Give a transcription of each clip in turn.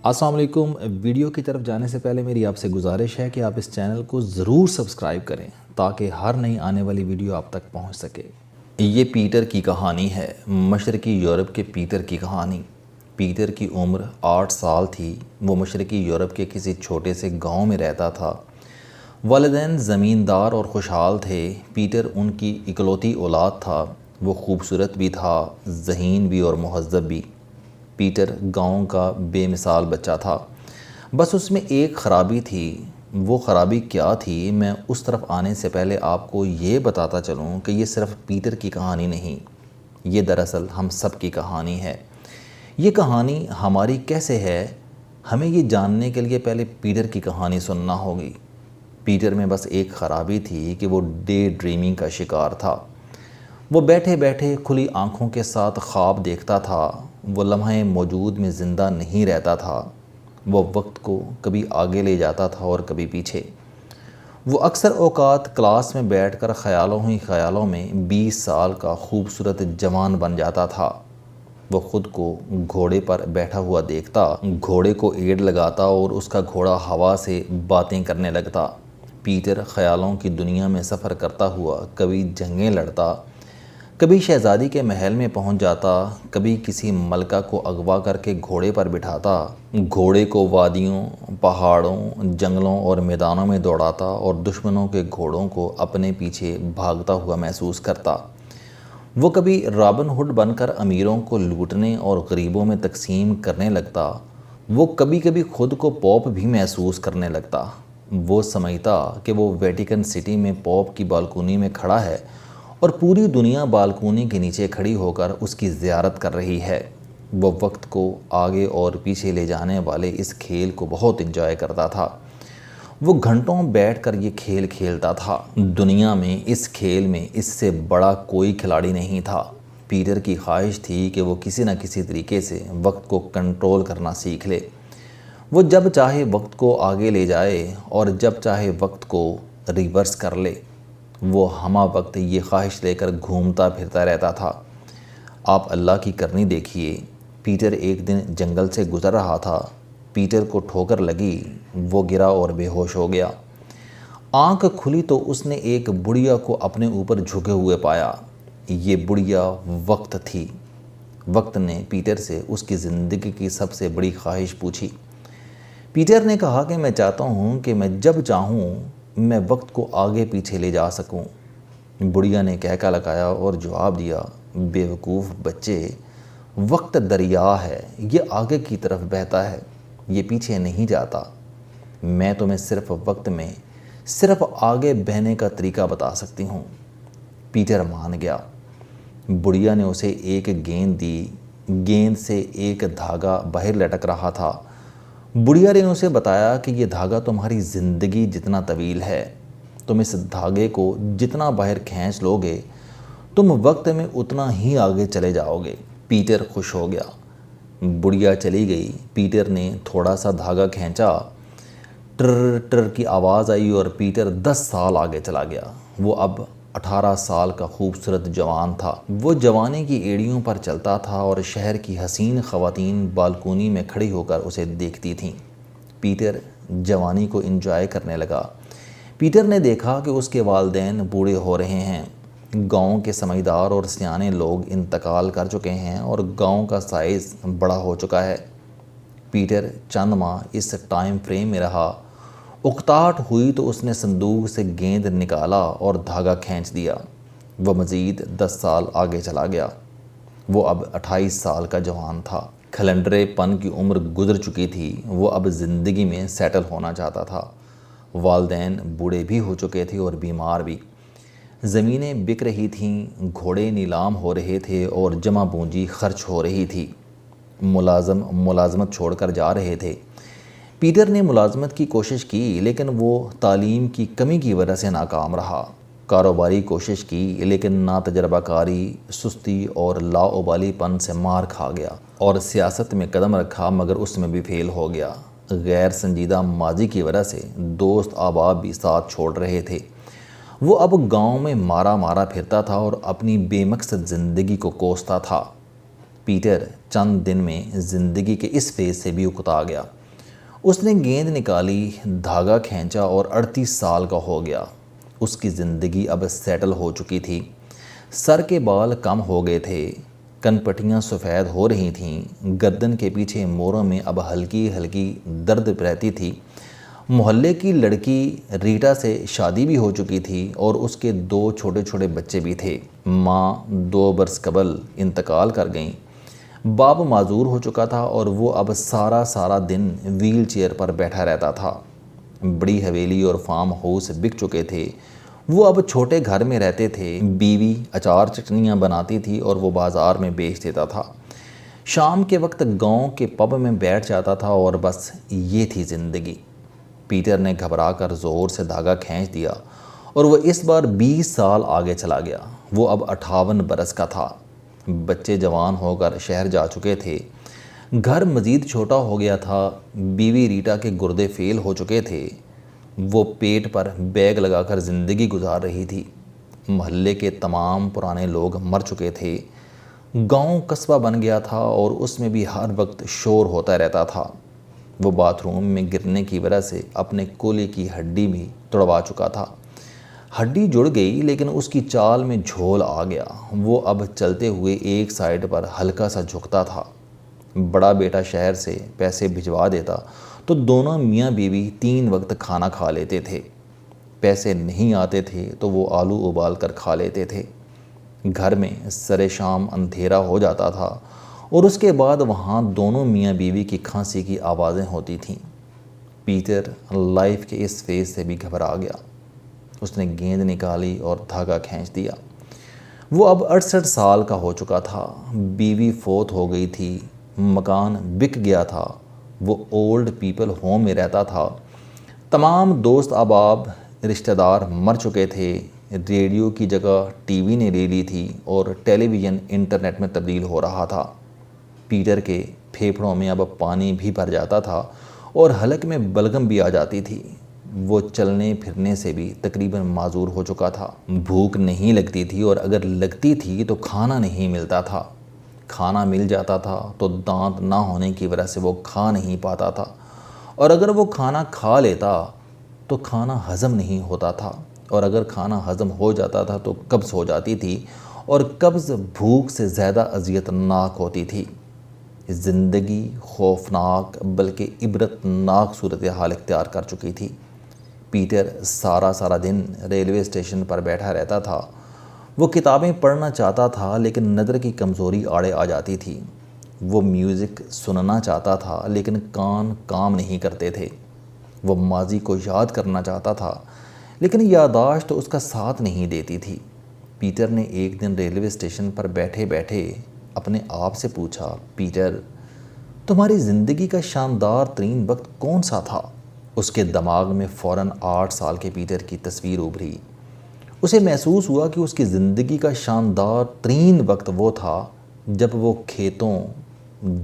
السلام علیکم۔ ویڈیو کی طرف جانے سے پہلے میری آپ سے گزارش ہے کہ آپ اس چینل کو ضرور سبسکرائب کریں تاکہ ہر نئی آنے والی ویڈیو آپ تک پہنچ سکے۔ یہ پیٹر کی کہانی ہے، مشرقی یورپ کے پیٹر کی کہانی۔ پیٹر کی عمر 8 سال تھی۔ وہ مشرقی یورپ کے کسی چھوٹے سے گاؤں میں رہتا تھا۔ والدین زمیندار اور خوشحال تھے۔ پیٹر ان کی اکلوتی اولاد تھا۔ وہ خوبصورت بھی تھا، ذہین بھی اور مہذب بھی۔ پیٹر گاؤں کا بے مثال بچہ تھا، بس اس میں ایک خرابی تھی۔ وہ خرابی کیا تھی، میں اس طرف آنے سے پہلے آپ کو یہ بتاتا چلوں کہ یہ صرف پیٹر کی کہانی نہیں، یہ دراصل ہم سب کی کہانی ہے۔ یہ کہانی ہماری کیسے ہے، ہمیں یہ جاننے کے لیے پہلے پیٹر کی کہانی سننا ہوگی۔ پیٹر میں بس ایک خرابی تھی کہ وہ ڈے ڈریمنگ کا شکار تھا۔ وہ بیٹھے بیٹھے کھلی آنکھوں کے ساتھ خواب دیکھتا تھا۔ وہ لمحے موجود میں زندہ نہیں رہتا تھا۔ وہ وقت کو کبھی آگے لے جاتا تھا اور کبھی پیچھے۔ وہ اکثر اوقات کلاس میں بیٹھ کر خیالوں ہی خیالوں میں 20 سال کا خوبصورت جوان بن جاتا تھا۔ وہ خود کو گھوڑے پر بیٹھا ہوا دیکھتا، گھوڑے کو ایڑ لگاتا اور اس کا گھوڑا ہوا سے باتیں کرنے لگتا۔ پیٹر خیالوں کی دنیا میں سفر کرتا ہوا کبھی جنگیں لڑتا، کبھی شہزادی کے محل میں پہنچ جاتا، کبھی کسی ملکہ کو اغوا کر کے گھوڑے پر بٹھاتا، گھوڑے کو وادیوں، پہاڑوں، جنگلوں اور میدانوں میں دوڑاتا اور دشمنوں کے گھوڑوں کو اپنے پیچھے بھاگتا ہوا محسوس کرتا۔ وہ کبھی رابن ہوڈ بن کر امیروں کو لوٹنے اور غریبوں میں تقسیم کرنے لگتا۔ وہ کبھی کبھی خود کو پوپ بھی محسوس کرنے لگتا۔ وہ سمجھتا کہ وہ ویٹیکن سٹی میں پوپ کی بالکونی میں کھڑا ہے اور پوری دنیا بالکونی کے نیچے کھڑی ہو کر اس کی زیارت کر رہی ہے۔ وہ وقت کو آگے اور پیچھے لے جانے والے اس کھیل کو بہت انجوائے کرتا تھا۔ وہ گھنٹوں بیٹھ کر یہ کھیل کھیلتا تھا۔ دنیا میں اس کھیل میں اس سے بڑا کوئی کھلاڑی نہیں تھا۔ پیٹر کی خواہش تھی کہ وہ کسی نہ کسی طریقے سے وقت کو کنٹرول کرنا سیکھ لے۔ وہ جب چاہے وقت کو آگے لے جائے اور جب چاہے وقت کو ریورس کر لے۔ وہ ہمہ وقت یہ خواہش لے کر گھومتا پھرتا رہتا تھا۔ آپ اللہ کی کرنی دیکھیے۔ پیٹر ایک دن جنگل سے گزر رہا تھا۔ پیٹر کو ٹھوکر لگی، وہ گرا اور بے ہوش ہو گیا۔ آنکھ کھلی تو اس نے ایک بڑھیا کو اپنے اوپر جھکے ہوئے پایا۔ یہ بڑھیا وقت تھی۔ وقت نے پیٹر سے اس کی زندگی کی سب سے بڑی خواہش پوچھی۔ پیٹر نے کہا کہ میں چاہتا ہوں کہ میں جب چاہوں میں وقت کو آگے پیچھے لے جا سکوں۔ بڑھیا نے کہکا لگایا اور جواب دیا، بیوقوف بچے، وقت دریا ہے، یہ آگے کی طرف بہتا ہے، یہ پیچھے نہیں جاتا۔ میں تمہیں صرف وقت میں صرف آگے بہنے کا طریقہ بتا سکتی ہوں۔ پیٹر مان گیا۔ بڑھیا نے اسے ایک گیند دی۔ گیند سے ایک دھاگا باہر لٹک رہا تھا۔ بڑھیا نے اسے بتایا کہ یہ دھاگا تمہاری زندگی جتنا طویل ہے۔ تم اس دھاگے کو جتنا باہر کھینچ لو گے، تم وقت میں اتنا ہی آگے چلے جاؤ گے۔ پیٹر خوش ہو گیا۔ بڑھیا چلی گئی۔ پیٹر نے تھوڑا سا دھاگا کھینچا، ٹر ٹر کی آواز آئی اور پیٹر 10 سال آگے چلا گیا۔ وہ اب 18 سال کا خوبصورت جوان تھا۔ وہ جوانی کی ایڑیوں پر چلتا تھا اور شہر کی حسین خواتین بالکونی میں کھڑی ہو کر اسے دیکھتی تھیں۔ پیٹر جوانی کو انجوائے کرنے لگا۔ پیٹر نے دیکھا کہ اس کے والدین بوڑھے ہو رہے ہیں۔ گاؤں کے سمجھدار اور سیانے لوگ انتقال کر چکے ہیں اور گاؤں کا سائز بڑا ہو چکا ہے۔ پیٹر چند ماہ اس ٹائم فریم میں رہا۔ اکتاہٹ ہوئی تو اس نے صندوق سے گیند نکالا اور دھاگا کھینچ دیا۔ وہ مزید 10 سال آگے چلا گیا۔ وہ اب 28 سال کا جوان تھا۔ کھلنڈرے پن کی عمر گزر چکی تھی۔ وہ اب زندگی میں سیٹل ہونا چاہتا تھا۔ والدین بوڑھے بھی ہو چکے تھے اور بیمار بھی۔ زمینیں بک رہی تھیں، گھوڑے نیلام ہو رہے تھے اور جمع پونجی خرچ ہو رہی تھی۔ ملازمت چھوڑ کر جا رہے تھے۔ پیٹر نے ملازمت کی کوشش کی لیکن وہ تعلیم کی کمی کی وجہ سے ناکام رہا۔ کاروباری کوشش کی لیکن ناتجربہ کاری، سستی اور لاابالی پن سے مار کھا گیا، اور سیاست میں قدم رکھا مگر اس میں بھی فیل ہو گیا۔ غیر سنجیدہ ماضی کی وجہ سے دوست احباب بھی ساتھ چھوڑ رہے تھے۔ وہ اب گاؤں میں مارا پھرتا تھا اور اپنی بے مقصد زندگی کو کوستا تھا۔ پیٹر چند دن میں زندگی کے اس فیز سے بھی اکتا گیا۔ اس نے گیند نکالی، دھاگا کھینچا اور 38 سال کا ہو گیا۔ اس کی زندگی اب سیٹل ہو چکی تھی۔ سر کے بال کم ہو گئے تھے، کن پٹیاں سفید ہو رہی تھیں، گردن کے پیچھے موروں میں اب ہلکی ہلکی درد رہتی تھی۔ محلے کی لڑکی ریٹا سے شادی بھی ہو چکی تھی اور اس کے 2 چھوٹے چھوٹے بچے بھی تھے۔ ماں 2 برس قبل انتقال کر گئیں۔ باپ معذور ہو چکا تھا اور وہ اب سارا دن ویل چیئر پر بیٹھا رہتا تھا۔ بڑی حویلی اور فارم ہاؤس بک چکے تھے۔ وہ اب چھوٹے گھر میں رہتے تھے۔ بیوی اچار چٹنیاں بناتی تھی اور وہ بازار میں بیچ دیتا تھا۔ شام کے وقت گاؤں کے پب میں بیٹھ جاتا تھا اور بس یہ تھی زندگی۔ پیٹر نے گھبرا کر زور سے دھاگا کھینچ دیا اور وہ اس بار 20 سال آگے چلا گیا۔ وہ اب 58 برس کا تھا۔ بچے جوان ہو کر شہر جا چکے تھے۔ گھر مزید چھوٹا ہو گیا تھا۔ بیوی ریٹا کے گردے فیل ہو چکے تھے۔ وہ پیٹ پر بیگ لگا کر زندگی گزار رہی تھی۔ محلے کے تمام پرانے لوگ مر چکے تھے۔ گاؤں قصبہ بن گیا تھا اور اس میں بھی ہر وقت شور ہوتا رہتا تھا۔ وہ باتھ روم میں گرنے کی وجہ سے اپنے کولے کی ہڈی بھی توڑوا چکا تھا۔ ہڈی جڑ گئی لیکن اس کی چال میں جھول آ گیا۔ وہ اب چلتے ہوئے ایک سائیڈ پر ہلکا سا جھکتا تھا۔ بڑا بیٹا شہر سے پیسے بھجوا دیتا تو دونوں میاں بیوی 3 وقت کھانا کھا لیتے تھے۔ پیسے نہیں آتے تھے تو وہ آلو ابال کر کھا لیتے تھے۔ گھر میں سر شام اندھیرا ہو جاتا تھا اور اس کے بعد وہاں دونوں میاں بیوی کی کھانسی کی آوازیں ہوتی تھیں۔ پیٹر لائف کے اس فیز سے بھی گھبرا گیا۔ اس نے گیند نکالی اور دھاگا کھینچ دیا۔ وہ اب 68 سال کا ہو چکا تھا۔ بیوی فوت ہو گئی تھی، مکان بک گیا تھا۔ وہ اولڈ پیپل ہوم میں رہتا تھا۔ تمام دوست احباب رشتہ دار مر چکے تھے۔ ریڈیو کی جگہ ٹی وی نے لے لی تھی اور ٹیلی ویژن انٹرنیٹ میں تبدیل ہو رہا تھا۔ پیٹر کے پھیپھڑوں میں اب پانی بھی بھر جاتا تھا اور حلق میں بلغم بھی آ جاتی تھی۔ وہ چلنے پھرنے سے بھی تقریباً معذور ہو چکا تھا۔ بھوک نہیں لگتی تھی اور اگر لگتی تھی تو کھانا نہیں ملتا تھا۔ کھانا مل جاتا تھا تو دانت نہ ہونے کی وجہ سے وہ کھا نہیں پاتا تھا، اور اگر وہ کھانا کھا لیتا تو کھانا ہضم نہیں ہوتا تھا، اور اگر کھانا ہضم ہو جاتا تھا تو قبض ہو جاتی تھی، اور قبض بھوک سے زیادہ اذیت ناک ہوتی تھی۔ زندگی خوفناک بلکہ عبرت ناک صورتحال اختیار کر چکی تھی۔ پیٹر سارا دن ریلوے اسٹیشن پر بیٹھا رہتا تھا۔ وہ کتابیں پڑھنا چاہتا تھا لیکن نظر کی کمزوری آڑے آ جاتی تھی۔ وہ میوزک سننا چاہتا تھا لیکن کان کام نہیں کرتے تھے۔ وہ ماضی کو یاد کرنا چاہتا تھا لیکن یادداشت اس کا ساتھ نہیں دیتی تھی۔ پیٹر نے ایک دن ریلوے اسٹیشن پر بیٹھے بیٹھے اپنے آپ سے پوچھا، پیٹر، تمہاری زندگی کا شاندار ترین وقت کون سا تھا؟ اس کے دماغ میں فوراً 8 سال کے پیٹر کی تصویر ابھری۔ اسے محسوس ہوا کہ اس کی زندگی کا شاندار ترین وقت وہ تھا جب وہ کھیتوں،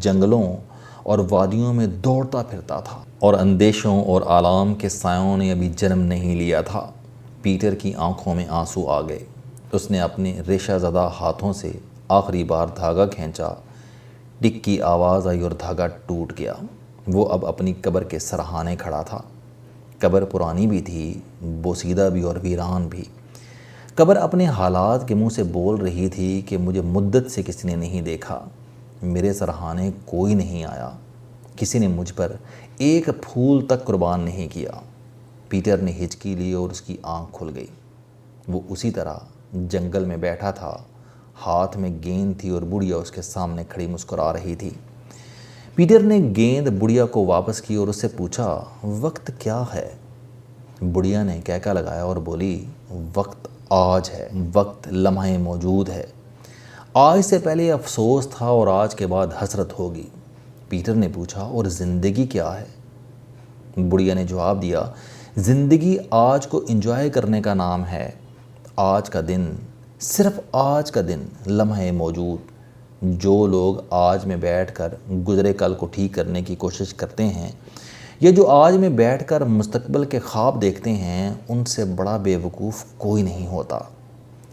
جنگلوں اور وادیوں میں دوڑتا پھرتا تھا اور اندیشوں اور آلام کے سایوں نے ابھی جنم نہیں لیا تھا۔ پیٹر کی آنکھوں میں آنسو آ گئے۔ اس نے اپنے ریشہ زدہ ہاتھوں سے آخری بار دھاگا کھینچا۔ ٹک کی آواز آئی اور دھاگا ٹوٹ گیا۔ وہ اب اپنی قبر کے سرہانے کھڑا تھا۔ قبر پرانی بھی تھی، بوسیدہ بھی اور ویران بھی۔ قبر اپنے حالات کے منہ سے بول رہی تھی کہ مجھے مدت سے کسی نے نہیں دیکھا، میرے سرہانے کوئی نہیں آیا، کسی نے مجھ پر ایک پھول تک قربان نہیں کیا۔ پیٹر نے ہچکی لی اور اس کی آنکھ کھل گئی۔ وہ اسی طرح جنگل میں بیٹھا تھا، ہاتھ میں گیند تھی اور بڑھیا اس کے سامنے کھڑی مسکرا رہی تھی۔ پیٹر نے گیند بڑھیا کو واپس کی اور اس سے پوچھا، وقت کیا ہے؟ بڑھیا نے کہکا لگایا اور بولی، وقت آج ہے، وقت لمحہ موجود ہے۔ آج سے پہلے افسوس تھا اور آج کے بعد حسرت ہوگی۔ پیٹر نے پوچھا، اور زندگی کیا ہے؟ بڑھیا نے جواب دیا، زندگی آج کو انجوائے کرنے کا نام ہے۔ آج کا دن، صرف آج کا دن، لمحہ موجود۔ جو لوگ آج میں بیٹھ کر گزرے کل کو ٹھیک کرنے کی کوشش کرتے ہیں یا جو آج میں بیٹھ کر مستقبل کے خواب دیکھتے ہیں، ان سے بڑا بے وقوف کوئی نہیں ہوتا۔